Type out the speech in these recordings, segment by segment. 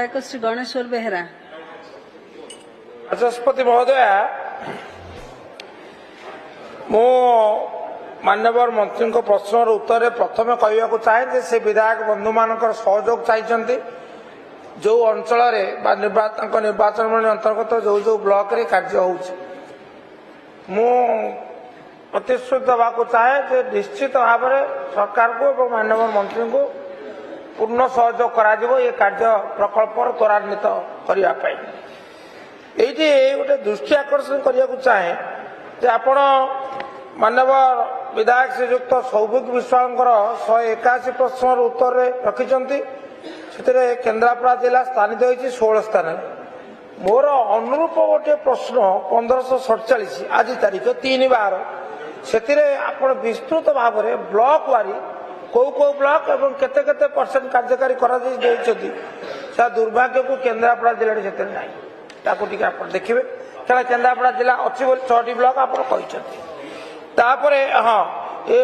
विधायक श्री गणेश्वर बेहेरा। बाचस्पति महोदय, मो माननीय मंत्री प्रश्नर उत्तर प्रथम कहवाक चाहे से विधायक बंधु मान सहयोग चाहिए जो अंचल निर्वाचन मंडली अंतर्गत जो जो ब्लॉक रे कार्य हो प्रतिश्रुति देवाक चाहे जे निश्चित भाव में सरकार को माननीय मंत्री को पूर्ण सहयोग करा ये कार्य प्रकल्प त्वरान्वित करने ये गोटे दृष्टि आकर्षण करने को चाहे जे आपण माननीय विधायक श्रीयुक्त सौभिक विश्वास 181 प्रश्न उत्तर रखिंट से केन्द्रापड़ा जिला स्थानित होती 16 स्थान। मोर अनुरूप गोटे प्रश्न 1547 आज तारीख 3/12 से आपण विस्तृत भाव में ब्लॉक वारी कौ कौ ब्लॉक एवं केते केते परसेंट कार्यकारी करा दुर्भाग्य को केन्द्रापड़ा जिले में ना ताकू टी देखिए क्या केन्द्रापड़ा जिला अच्छी 6टी ब्लॉक आप हाँ ये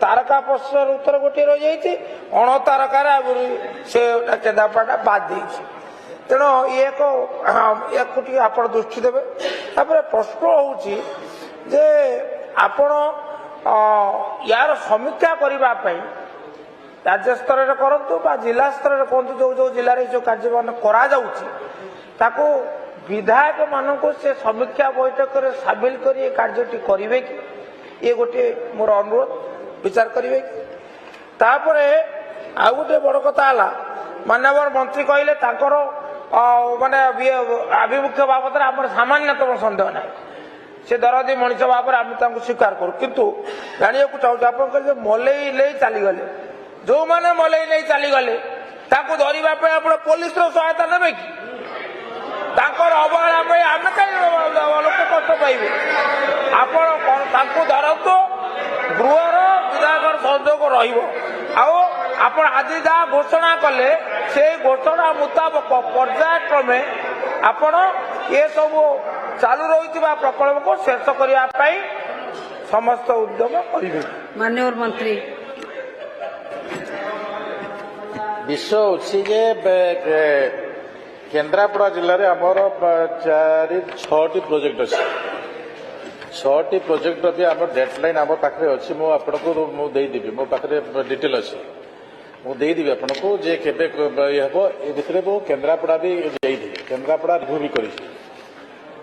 तारका प्रश्न उत्तर गोटे रही जाइए अण तारकार से केन्द्रापड़ा बाद दे तेणु ये आप दृष्टि देवे प्रश्न हूँ जे आपण यार समीक्षा करने राज्य स्तर में करूँ जिला स्तर में कहतु जो जो जिले में जो कार्य मान कर विधायक मानक से समीक्षा बैठक में सामिल कर कार्यटी करेंगे कि ये गोटे मोर अनुरोध विचार करेंगे। तापरे आउ गोटे बड़ कथा माननीय मंत्री कहले माने आभिमुख्य बाबद आम सामान्यतम सन्देह ना से दरदी मनीष भाव में स्वीकार करूँ किंतु जाना चाहूँ आप मलई नहीं चलीगले जो मैंने मलई नहीं चलीगले धरवाई आप पुलिस सहायता नेबे कि अवहेला आम कहीं लोक कष्ट पाइबे आप धरतु गृहर विधायक सहयोग रहा आज जहाँ घोषणा कले से घोषणा मुताबक पर्यायक्रमे आपण ये सब चालू रही प्रकल्प को शेष करने समस्त उद्यम करेंगे। माननीय मंत्री विषय अच्छी केन्द्रापड़ा जिले में आमर 4-6टी प्रोजेक्ट अच्छे 6टी प्रोजेक्ट भी आम डेडलाइन आम पाखे अच्छी मुझे मो पाखे डिटेल अच्छी मुझे आपको जे केबे ये हम ए भितर मु केन्द्रापड़ा भी जाइए केन्द्रापड़ा रिव्यू भी करी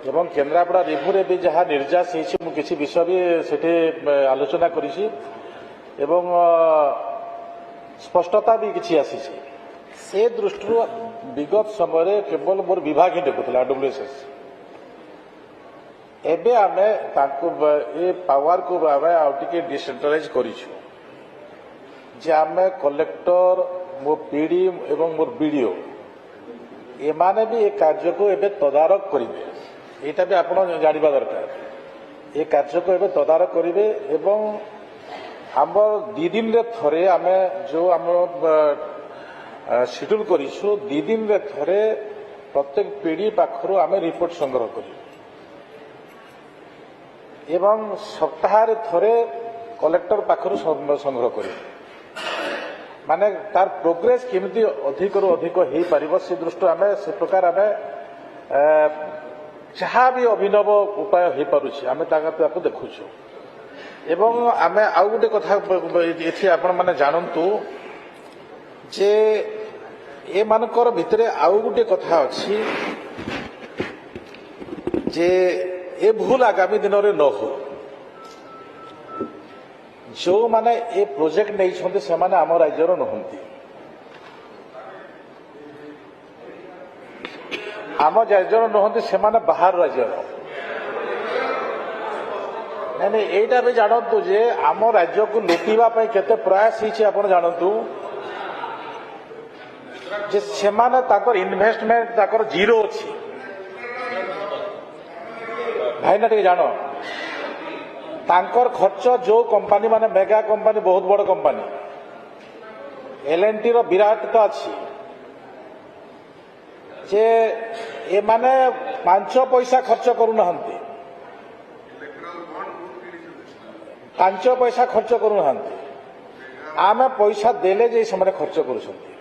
एवं केन्द्रापड़ा रिव्यू भी जहाँ निर्यास हो किसी विषय भी सेठी आलोचना करी एवं स्पष्टता भी किसी आसी से दृष्टि विगत समय केवल मोर विभाग ही देखुला डब्ल्यूएसएस एबे आमे ताको ए पावर को आमे आउटिके डिसेंट्रलाइज करिछु जे आमे कलेक्टर मो पीडी एवं मोर बीडीओ एमाने भी ए कार्य को एबे तदारक करिवे एटा भी आपण जानिबा दरकार ए कार्य को एबे तदारक करिवे एवं हमर 2 दिन रे थरे आमे जो हम शेड्यूल करिछु 2 दिन रे थरे प्रत्येक पीढ़ी पाखरु आमे रिपोर्ट संग्रह करी एवं सप्ताह रे थरे कलेक्टर पाखरु संग्रह करी माने तार प्रोग्रेस केमिति अधिक रु अधिक हेई पारिबो से दृष्टि आमे से प्रकार आमे जहाँ भी अभिनव उपाय हेई पारुछि आमे ताको देखुछु एवं आमे आउ गोटे कथा एथि आपण माने जानंतु जे ए मानकर भितरे आउ गोटे कथा अच्छी जे ए भूल आगामी दिन में न हो जो माने ए प्रोजेक्ट नहीं से माने आम राज्यर नहंती आम राज्यर नहंती से माने बाहर राज्यर नहीं एटा भी जानतु जे आम राज्य को लुटिबा पई केते प्रयास हिची आपण जानतु जे सेमाने ताकर इन्वेस्टमेंट ताकर जीरो अच्छी भाई ना जान तांकर खर्च जो कंपनी माने मेगा कंपनी बहुत बड़ कंपनी एलएनटी रो विराट अच्छी जे ए माने 5 पैसा खर्च करूना 5 पैसा खर्च करूना आमे पैसा देले जे समय खर्च करूछंती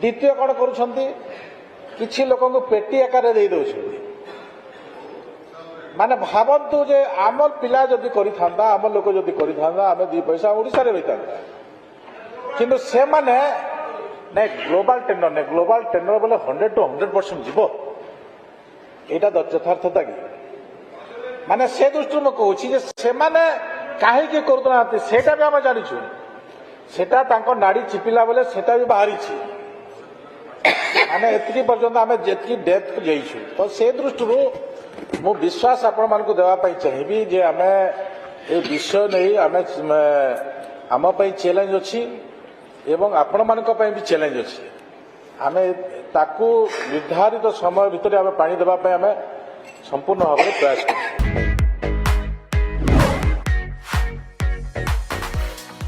द्वितीय कौन करुछंती କିଛି ଲୋକଙ୍କୁ ପେଟି ଆକାରରେ ଦେଇ ଦେଉଛନ୍ତି। ମାନେ ଭାବନ୍ତୁ ଯେ ଆମର ପିଲା ଯଦି କରିଥାନ୍ତା, ଆମ ଲୋକ ଯଦି କରିଥାନ୍ତା, ଆମେ 2 ପଇସା ଓଡ଼ିଶାରେ ରହିଥାନ୍ତା। କିନ୍ତୁ ସେମାନେ ନାଇଁ ଗ୍ଲୋବାଲ ଟେଣ୍ଡର ନାଇଁ, ଗ୍ଲୋବାଲ ଟେଣ୍ଡର ବୋଲେ 100 to 100% ଯିବ, ଏଇଟା ଯଥାର୍ଥତା କି? ମାନେ ସେ ଦୃଷ୍ଟିରୁ ମୁଁ କହୁଛି ଯେ ସେମାନେ କାହିଁକି କରୁନାହାନ୍ତି ସେଇଟା ବି ଆମେ ଜାଣିଛୁ। ସେଟା ତାଙ୍କ ନାଡ଼ି ଚିପିଲା ବେଳେ ସେଟା ବି ବାହାରିଛି। ମାନେ ଏତିକି ପର୍ଯ୍ୟନ୍ତ ଆମେ ଯେତିକି ଡେପ୍ଥକୁ ଯାଇଛୁ, ତ ସେ ଦୃଷ୍ଟିରୁ ମୁଁ ବିଶ୍ୱାସ ଆପଣମାନଙ୍କୁ ଦେବା ପାଇଁ ଚାହିଁବି ଯେ ଆମେ ଏ ବିଷୟ ନେଇ ଆମେ ଆମ ପାଇଁ ଚ୍ୟାଲେଞ୍ଜ ଅଛି ଏବଂ ଆପଣମାନଙ୍କ ପାଇଁ ବି ଚ୍ୟାଲେଞ୍ଜ ଅଛି। ଆମେ ତାକୁ ନିର୍ଦ୍ଧାରିତ ସମୟ ଭିତରେ ଆମେ ପାଣି ଦେବା ପାଇଁ ଆମେ ସମ୍ପୂର୍ଣ୍ଣ ଭାବରେ ପ୍ରୟାସ କରୁଛୁ।